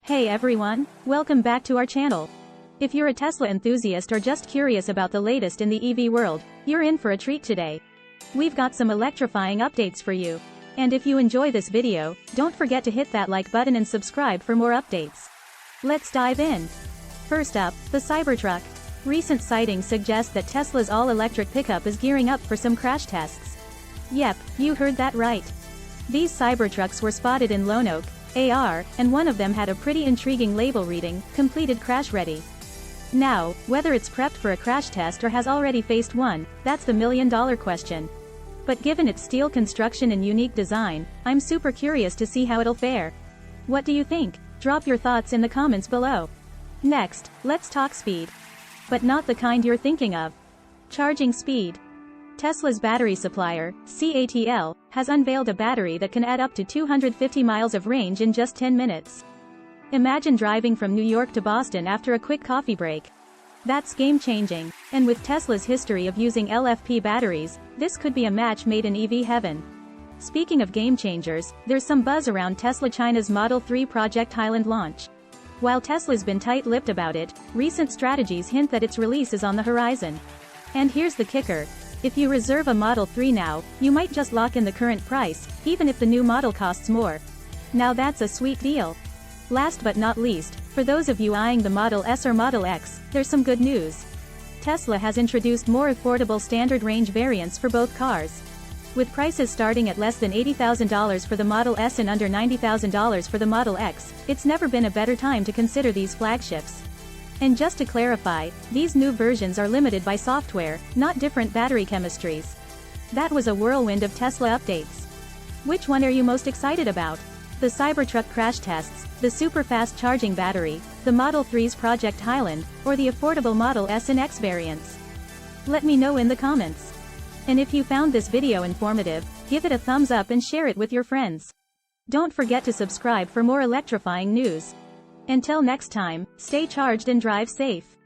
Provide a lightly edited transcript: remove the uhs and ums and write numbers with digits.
Hey everyone, welcome back to our channel. If you're a Tesla enthusiast or just curious about the latest in the EV world, you're in for a treat today. We've got some electrifying updates for you. And if you enjoy this video, don't forget to hit that like button and subscribe for more updates. Let's dive in. First up, the Cybertruck. Recent sightings suggest that Tesla's all-electric pickup is gearing up for some crash tests. Yep, you heard that right. These Cybertrucks were spotted in Lone Oak, AR, and one of them had a pretty intriguing label reading, completed crash ready. Now, whether it's prepped for a crash test or has already faced one, that's the million-dollar question. But given its steel construction and unique design, I'm super curious to see how it'll fare. What do you think? Drop your thoughts in the comments below. Next, let's talk speed. But not the kind you're thinking of. Charging speed. Tesla's battery supplier, CATL, has unveiled a battery that can add up to 250 miles of range in just 10 minutes. Imagine driving from New York to Boston after a quick coffee break. That's game-changing. And with Tesla's history of using LFP batteries, this could be a match made in EV heaven. Speaking of game-changers, there's some buzz around Tesla China's Model 3 Project Highland launch. While Tesla's been tight-lipped about it, recent strategies hint that its release is on the horizon. And here's the kicker. If you reserve a Model 3 now, you might just lock in the current price, even if the new model costs more. Now that's a sweet deal. Last but not least, for those of you eyeing the Model S or Model X, there's some good news. Tesla has introduced more affordable standard range variants for both cars. With prices starting at less than $80,000 for the Model S and under $90,000 for the Model X, it's never been a better time to consider these flagships. And just to clarify, these new versions are limited by software, not different battery chemistries. That was a whirlwind of Tesla updates. Which one are you most excited about? The Cybertruck crash tests, the super-fast charging battery, the Model 3's Project Highland, or the affordable Model S and X variants? Let me know in the comments. And if you found this video informative, give it a thumbs up and share it with your friends. Don't forget to subscribe for more electrifying news. Until next time, stay charged and drive safe.